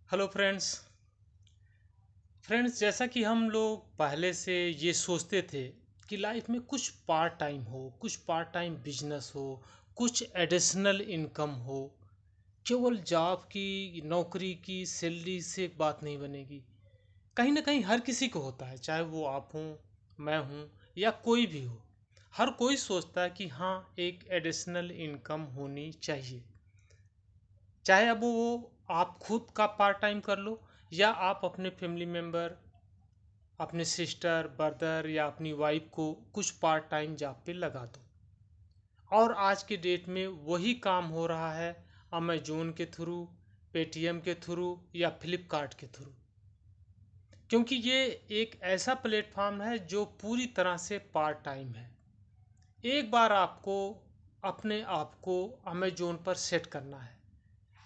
Hello friends. जैसा कि हम लोग पहले से ये सोचते थे कि लाइफ में कुछ पार्ट टाइम हो, कुछ पार्ट टाइम बिजनेस हो, कुछ एडिशनल इनकम हो। केवल जॉब की, नौकरी की सैलरी से बात नहीं बनेगी। कहीं ना कहीं हर किसी को होता है, चाहे वो आप हों, मैं हूँ या कोई भी हो। हर कोई सोचता है कि हाँ, एक एडिशनल इनकम होनी चाहिए। चाहे अब वो आप खुद का पार्ट टाइम कर लो या आप अपने फैमिली मेम्बर, अपने सिस्टर ब्रदर या अपनी वाइफ को कुछ पार्ट टाइम जॉब पे लगा दो। और आज के डेट में वही काम हो रहा है अमेजोन के थ्रू, पेटीएम के थ्रू या फ्लिपकार्ट के थ्रू। क्योंकि ये एक ऐसा प्लेटफॉर्म है जो पूरी तरह से पार्ट टाइम है। एक बार आपको अपने आप को अमेजोन पर सेट करना है।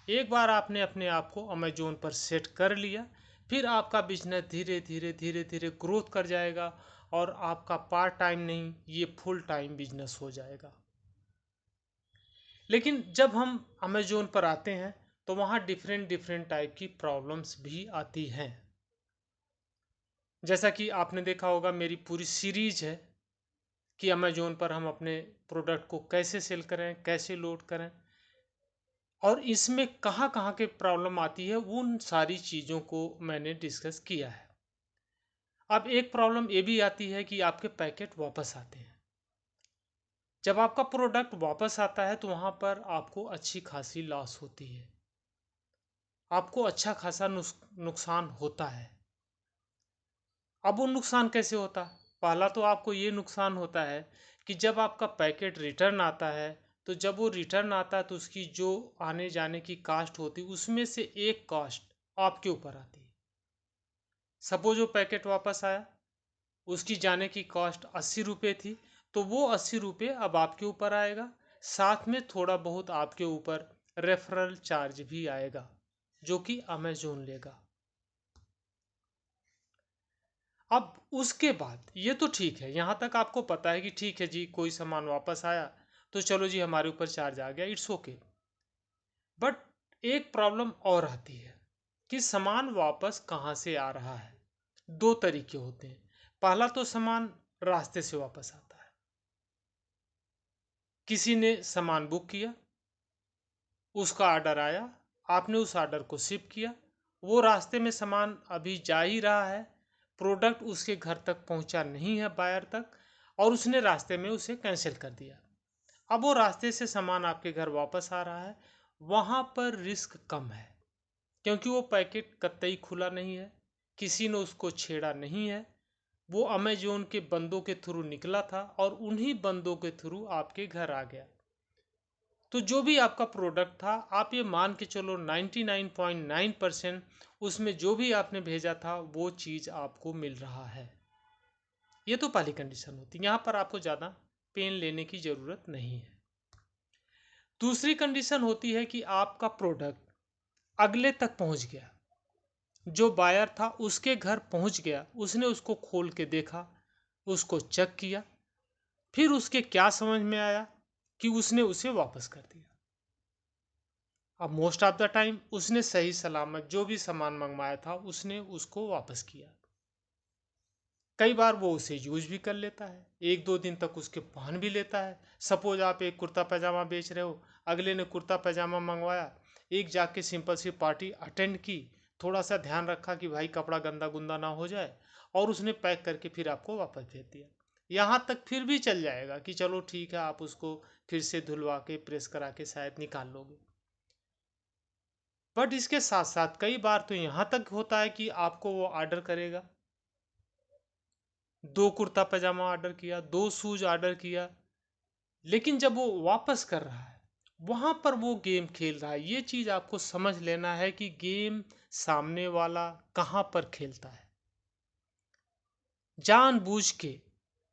एक बार आपने अपने आप को अमेजोन पर सेट कर लिया, फिर आपका बिजनेस धीरे धीरे धीरे धीरे ग्रोथ कर जाएगा और आपका पार्ट टाइम नहीं, ये फुल टाइम बिजनेस हो जाएगा। लेकिन जब हम अमेजोन पर आते हैं तो वहाँ डिफरेंट डिफरेंट टाइप की प्रॉब्लम्स भी आती हैं। जैसा कि आपने देखा होगा, मेरी पूरी सीरीज है कि अमेजोन पर हम अपने प्रोडक्ट को कैसे सेल करें, कैसे लोड करें, और इसमें कहाँ कहाँ के प्रॉब्लम आती है, उन सारी चीज़ों को मैंने डिस्कस किया है। अब एक प्रॉब्लम ये भी आती है कि आपके पैकेट वापस आते हैं। जब आपका प्रोडक्ट वापस आता है तो वहाँ पर आपको अच्छी खासी लॉस होती है, आपको अच्छा खासा नुकसान होता है। अब वो नुकसान कैसे होता? पहला तो आपको ये नुकसान होता है कि जब आपका पैकेट रिटर्न आता है, तो जब वो रिटर्न आता है तो उसकी जो आने जाने की कास्ट होती है उसमें से एक कास्ट आपके ऊपर आती है। सपोज वो पैकेट वापस आया, उसकी जाने की कॉस्ट 80 रुपये थी, तो वो 80 रुपये अब आपके ऊपर आएगा। साथ में थोड़ा बहुत आपके ऊपर रेफरल चार्ज भी आएगा जो कि अमेजोन लेगा। अब उसके बाद ये तो ठीक है, यहाँ तक आपको पता है कि ठीक है जी, कोई सामान वापस आया तो चलो जी, हमारे ऊपर चार्ज आ गया, इट्स ओके। बट एक प्रॉब्लम और आती है कि सामान वापस कहाँ से आ रहा है। दो तरीके होते हैं। पहला तो सामान रास्ते से वापस आता है। किसी ने सामान बुक किया, उसका ऑर्डर आया, आपने उस ऑर्डर को शिप किया, वो रास्ते में सामान अभी जा ही रहा है, प्रोडक्ट उसके घर तक पहुंचा नहीं है, बायर तक, और उसने रास्ते में उसे कैंसिल कर दिया। अब वो रास्ते से सामान आपके घर वापस आ रहा है, वहाँ पर रिस्क कम है क्योंकि वो पैकेट कतई खुला नहीं है, किसी ने उसको छेड़ा नहीं है, वो अमेजोन के बंदों के थ्रू निकला था और उन्हीं बंदों के थ्रू आपके घर आ गया। तो जो भी आपका प्रोडक्ट था, आप ये मान के चलो 99.9% उसमें जो भी आपने भेजा था वो चीज़ आपको मिल रहा है। ये तो पहली कंडीशन होती है, यहाँ पर आपको ज़्यादा पेन लेने की ज़रूरत नहीं है। दूसरी कंडीशन होती है कि आपका प्रोडक्ट अगले तक पहुँच गया, जो बायर था उसके घर पहुँच गया, उसने उसको खोल के देखा, उसको चेक किया, फिर उसके क्या समझ में आया कि उसने उसे वापस कर दिया। अब मोस्ट ऑफ द टाइम उसने सही सलामत जो भी सामान मंगवाया था उसने उसको वापस किया। कई बार वो उसे यूज भी कर लेता है, एक दो दिन तक उसके पहन भी लेता है। सपोज आप एक कुर्ता पैजामा बेच रहे हो, अगले ने कुर्ता पैजामा मंगवाया, एक जाके सिंपल सी पार्टी अटेंड की, थोड़ा सा ध्यान रखा कि भाई कपड़ा गंदा गुंदा ना हो जाए, और उसने पैक करके फिर आपको वापस भेज दिया। यहाँ तक फिर भी चल जाएगा कि चलो ठीक है, आप उसको फिर से धुलवा के प्रेस करा के शायद निकाल लोगे। बट इसके साथ साथ कई बार तो यहाँ तक होता है कि आपको वो ऑर्डर करेगा, दो कुर्ता पैजामा ऑर्डर किया, दो शूज ऑर्डर किया, लेकिन जब वो वापस कर रहा है वहां पर वो गेम खेल रहा है। ये चीज आपको समझ लेना है कि गेम सामने वाला कहां पर खेलता है। जानबूझ के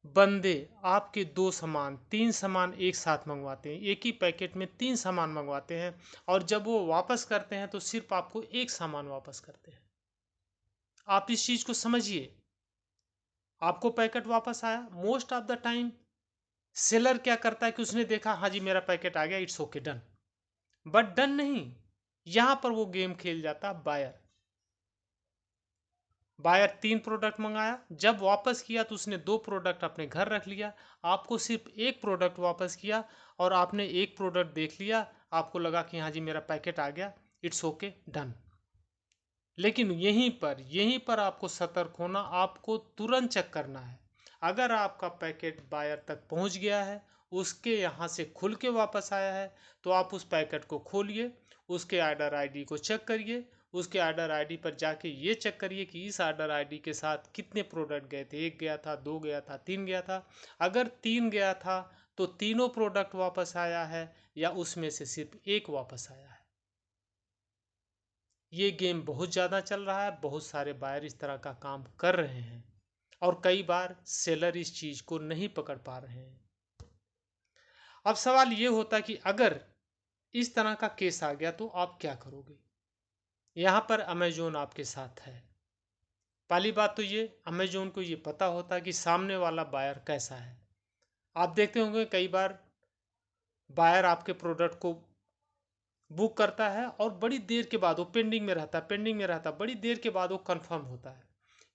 बंदे आपके दो सामान, तीन सामान एक साथ मंगवाते हैं, एक ही पैकेट में तीन सामान मंगवाते हैं, और जब वो वापस करते हैं तो सिर्फ आपको एक सामान वापस करते हैं। आप इस चीज को समझिए। आपको पैकेट वापस आया, most of the time seller क्या करता है कि उसने देखा, हाँ जी मेरा पैकेट आ गया, it's okay done. But done नहीं, यहां पर वो गेम खेल जाता बायर। बायर 3 प्रोडक्ट मंगाया, जब वापस किया तो उसने 2 प्रोडक्ट अपने घर रख लिया, आपको सिर्फ 1 प्रोडक्ट वापस किया और आपने 1 प्रोडक्ट देख लिया, आपको लगा कि हाँ जी मेरा पैकेट आ गया, इट्स ओके, डन। लेकिन यहीं पर आपको सतर्क होना, आपको तुरंत चेक करना है। अगर आपका पैकेट बायर तक पहुंच गया है, उसके यहाँ से खुल के वापस आया है, तो आप उस पैकेट को खोलिए, उसके ऑर्डर आईडी को चेक करिए, उसके ऑर्डर आईडी पर जाके ये चेक करिए कि इस ऑर्डर आईडी के साथ कितने प्रोडक्ट गए थे, 1 गया था, 2 गया था, 3 गया था। अगर 3 गया था तो तीनों प्रोडक्ट वापस आया है या उसमें से सिर्फ 1 वापस आया है। ये गेम बहुत ज़्यादा चल रहा है, बहुत सारे बायर इस तरह का काम कर रहे हैं और कई बार सेलर इस चीज़ को नहीं पकड़ पा रहे हैं। अब सवाल ये होता कि अगर इस तरह का केस आ गया तो आप क्या करोगे? यहाँ पर अमेजोन आपके साथ है। पहली बात तो ये, अमेजोन को ये पता होता है कि सामने वाला बायर कैसा है। आप देखते होंगे कई बार बायर आपके प्रोडक्ट को बुक करता है और बड़ी देर के बाद वो पेंडिंग में रहता, बड़ी देर के बाद वो कंफर्म होता है,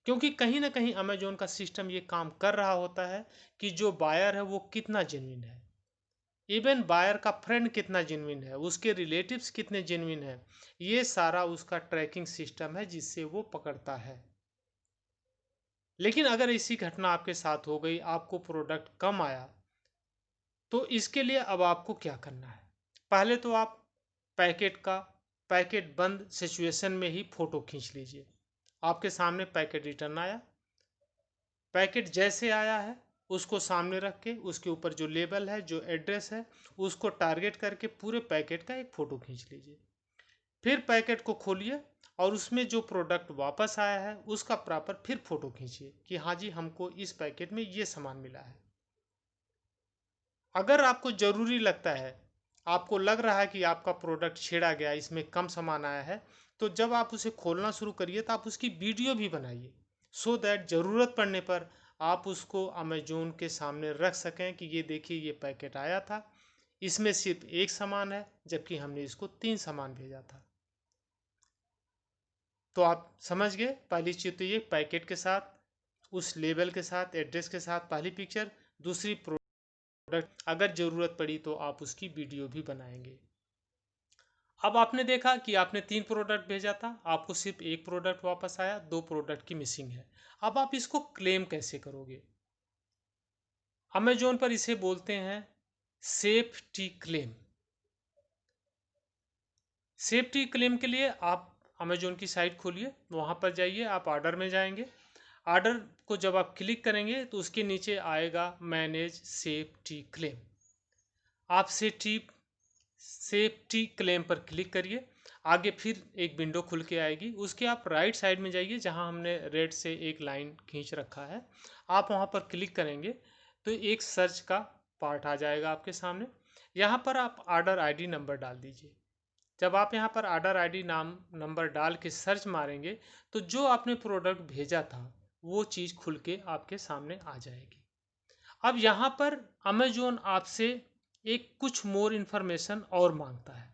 क्योंकि कहीं ना कहीं अमेजोन का सिस्टम ये काम कर रहा होता है कि जो बायर है वो कितना जेन्युइन है, इवन बायर का फ्रेंड कितना जेन्युइन है, उसके रिलेटिव्स कितने जेन्युइन है, ये सारा उसका ट्रैकिंग सिस्टम है जिससे वो पकड़ता है। लेकिन अगर ऐसी घटना आपके साथ हो गई, आपको प्रोडक्ट कम आया, तो इसके लिए अब आपको क्या करना है? पहले तो आप पैकेट का पैकेट बंद सिचुएशन में ही फोटो खींच लीजिए। आपके सामने पैकेट रिटर्न आया, पैकेट जैसे आया है उसको सामने रख के उसके ऊपर जो लेबल है, जो एड्रेस है, उसको टारगेट करके पूरे पैकेट का एक फ़ोटो खींच लीजिए। फिर पैकेट को खोलिए और उसमें जो प्रोडक्ट वापस आया है उसका प्रॉपर फिर फ़ोटो खींचिए कि हाँ जी हमको इस पैकेट में ये सामान मिला है। अगर आपको ज़रूरी लगता है, आपको लग रहा है कि आपका प्रोडक्ट छेड़ा गया, इसमें कम सामान आया है, तो जब आप उसे खोलना शुरू करिए तो आप उसकी वीडियो भी बनाइए, सो दैट ज़रूरत पड़ने पर आप उसको अमेजोन के सामने रख सकें कि ये देखिए ये पैकेट आया था, इसमें सिर्फ 1 सामान है जबकि हमने इसको 3 सामान भेजा था। तो आप समझ गए, पहली चीज़ तो ये पैकेट के साथ, उस लेबल के साथ, एड्रेस के साथ पहली पिक्चर। दूसरी, प्रोडक्ट अगर ज़रूरत पड़ी तो आप उसकी वीडियो भी बनाएंगे। अब आपने देखा कि आपने 3 प्रोडक्ट भेजा था, आपको सिर्फ 1 प्रोडक्ट वापस आया, 2 प्रोडक्ट की मिसिंग है। अब आप इसको क्लेम कैसे करोगे? अमेजोन पर इसे बोलते हैं सेफ्टी क्लेम। सेफ्टी क्लेम के लिए आप अमेजोन की साइट खोलिए, वहाँ पर जाइए, आप ऑर्डर में जाएंगे। ऑर्डर को जब आप क्लिक करेंगे तो उसके नीचे आएगा मैनेज सेफ्टी क्लेम। आप सेफ्टी क्लेम पर क्लिक करिए। आगे फिर एक विंडो खुल के आएगी, उसके आप राइट साइड में जाइए जहां हमने रेड से एक लाइन खींच रखा है, आप वहां पर क्लिक करेंगे तो एक सर्च का पार्ट आ जाएगा आपके सामने। यहां पर आप ऑर्डर आईडी नंबर डाल दीजिए। जब आप यहां पर ऑर्डर आईडी नाम नंबर डाल के सर्च मारेंगे तो जो आपने प्रोडक्ट भेजा था वो चीज़ खुल के आपके सामने आ जाएगी। अब यहाँ पर अमेजोन आपसे एक कुछ मोर इन्फॉर्मेशन और मांगता है,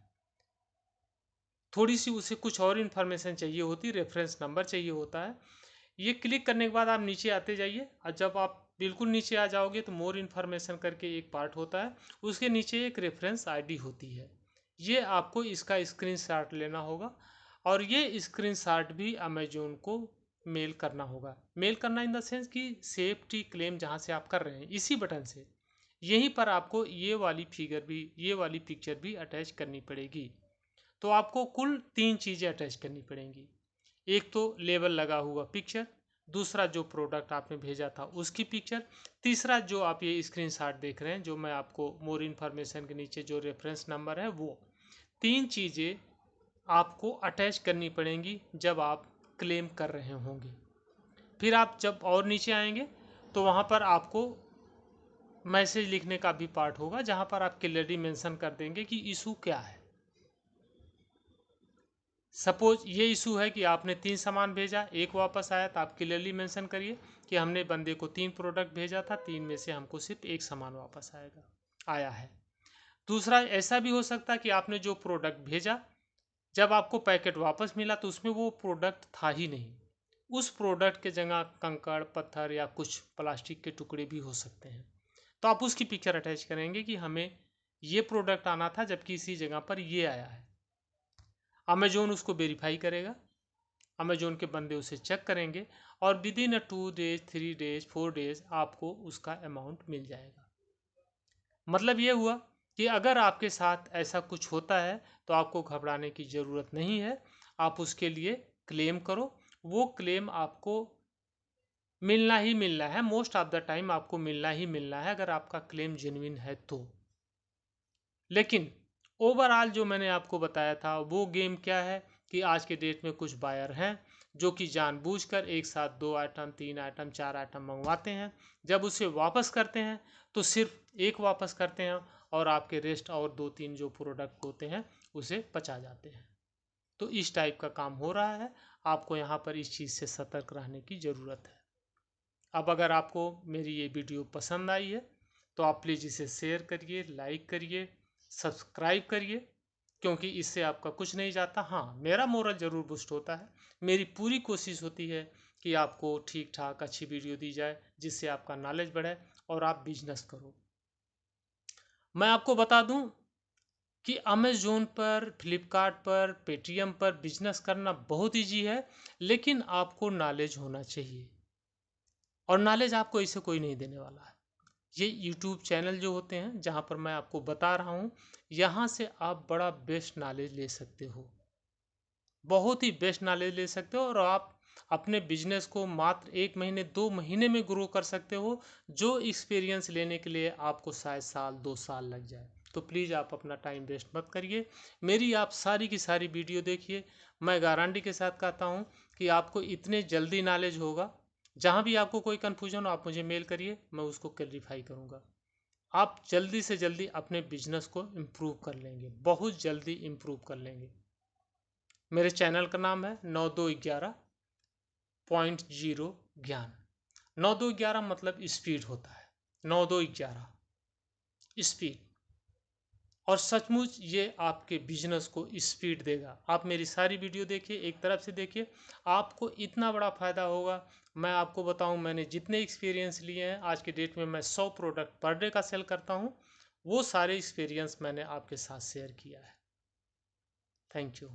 थोड़ी सी उसे कुछ और इन्फॉर्मेशन चाहिए होती, रेफरेंस नंबर चाहिए होता है। ये क्लिक करने के बाद आप नीचे आते जाइए और जब आप बिल्कुल नीचे आ जाओगे तो मोर इन्फॉर्मेशन करके एक पार्ट होता है, उसके नीचे एक रेफरेंस आईडी होती है। ये आपको इसका स्क्रीनशॉट लेना होगा और ये स्क्रीनशॉट भी अमेजोन को मेल करना होगा। मेल करना इन द सेंस कि सेफ्टी क्लेम जहाँ से आप कर रहे हैं इसी बटन से यहीं पर आपको ये वाली पिक्चर भी अटैच करनी पड़ेगी। तो आपको कुल 3 चीज़ें अटैच करनी पड़ेंगी। एक तो लेबल लगा हुआ पिक्चर, दूसरा जो प्रोडक्ट आपने भेजा था उसकी पिक्चर, तीसरा जो आप ये स्क्रीनशॉट देख रहे हैं जो मैं आपको मोर इन्फॉर्मेशन के नीचे जो रेफरेंस नंबर है वो 3 चीज़ें आपको अटैच करनी पड़ेंगी जब आप क्लेम कर रहे होंगे। फिर आप जब और नीचे आएंगे तो वहाँ पर आपको मैसेज लिखने का भी पार्ट होगा जहाँ पर आप क्लियरली मेंशन कर देंगे कि इशू क्या है। सपोज ये इशू है कि आपने 3 सामान भेजा, 1 वापस आया, तो आप क्लियरली मेंशन करिए कि हमने बंदे को 3 प्रोडक्ट भेजा था, 3 में से हमको सिर्फ 1 सामान वापस आया है। दूसरा ऐसा भी हो सकता है कि आपने जो प्रोडक्ट भेजा, जब आपको पैकेट वापस मिला तो उसमें वो प्रोडक्ट था ही नहीं, उस प्रोडक्ट के जगह कंकड़ पत्थर या कुछ प्लास्टिक के टुकड़े भी हो सकते हैं। तो आप उसकी पिक्चर अटैच करेंगे कि हमें ये प्रोडक्ट आना था जबकि इसी जगह पर ये आया है। अमेजोन उसको वेरीफाई करेगा, अमेजोन के बंदे उसे चेक करेंगे और with in 2 days 3 days 4 days आपको उसका अमाउंट मिल जाएगा। मतलब ये हुआ कि अगर आपके साथ ऐसा कुछ होता है तो आपको घबराने की ज़रूरत नहीं है। आप उसके लिए क्लेम करो, वो क्लेम आपको मिलना ही मिलना है। मोस्ट ऑफ द टाइम आपको मिलना ही मिलना है अगर आपका क्लेम जेन्युइन है तो। लेकिन ओवरऑल जो मैंने आपको बताया था वो गेम क्या है कि आज के डेट में कुछ बायर हैं जो कि जानबूझकर एक साथ 2 आइटम 3 आइटम 4 आइटम मंगवाते हैं। जब उसे वापस करते हैं तो सिर्फ एक वापस करते हैं और आपके रेस्ट और 2-3 जो प्रोडक्ट होते हैं उसे पचा जाते हैं। तो इस टाइप का काम हो रहा है। आपको यहाँ पर इस चीज़ से सतर्क रहने की ज़रूरत है। अब अगर आपको मेरी ये वीडियो पसंद आई है तो आप प्लीज़ इसे शेयर करिए, लाइक करिए, सब्सक्राइब करिए, क्योंकि इससे आपका कुछ नहीं जाता। हाँ, मेरा मोरल ज़रूर बूस्ट होता है। मेरी पूरी कोशिश होती है कि आपको ठीक ठाक अच्छी वीडियो दी जाए जिससे आपका नॉलेज बढ़े और आप बिजनेस करो। मैं आपको बता दूं कि अमेज़ोन पर, फ्लिपकार्ट पर, पेटीएम पर बिजनेस करना बहुत ईजी है, लेकिन आपको नॉलेज होना चाहिए और नॉलेज आपको इससे कोई नहीं देने वाला है। ये यूट्यूब चैनल जो होते हैं जहाँ पर मैं आपको बता रहा हूँ, यहाँ से आप बड़ा बेस्ट नॉलेज ले सकते हो, बहुत ही बेस्ट नॉलेज ले सकते हो और आप अपने बिजनेस को मात्र 1 महीने 2 महीने में ग्रो कर सकते हो, जो एक्सपीरियंस लेने के लिए आपको शायद साल 2 साल लग जाए। तो प्लीज़ आप अपना टाइम वेस्ट मत करिए, मेरी आप सारी की सारी वीडियो देखिए। मैं गारंटी के साथ कहता हूँ कि आपको इतने जल्दी नॉलेज होगा। जहाँ भी आपको कोई कन्फ्यूजन हो आप मुझे मेल करिए, मैं उसको क्लैरिफाई करूँगा। आप जल्दी से जल्दी अपने बिजनेस को इम्प्रूव कर लेंगे, बहुत जल्दी इम्प्रूव कर लेंगे। मेरे चैनल का नाम है 9211.0 ज्ञान। 9211 मतलब स्पीड होता है, 9211 स्पीड। और सचमुच ये आपके बिजनेस को स्पीड देगा। आप मेरी सारी वीडियो देखिए, एक तरफ से देखिए, आपको इतना बड़ा फ़ायदा होगा। मैं आपको बताऊं, मैंने जितने एक्सपीरियंस लिए हैं, आज के डेट में मैं 100 प्रोडक्ट पर डे का सेल करता हूं, वो सारे एक्सपीरियंस मैंने आपके साथ शेयर किया है। Thank you.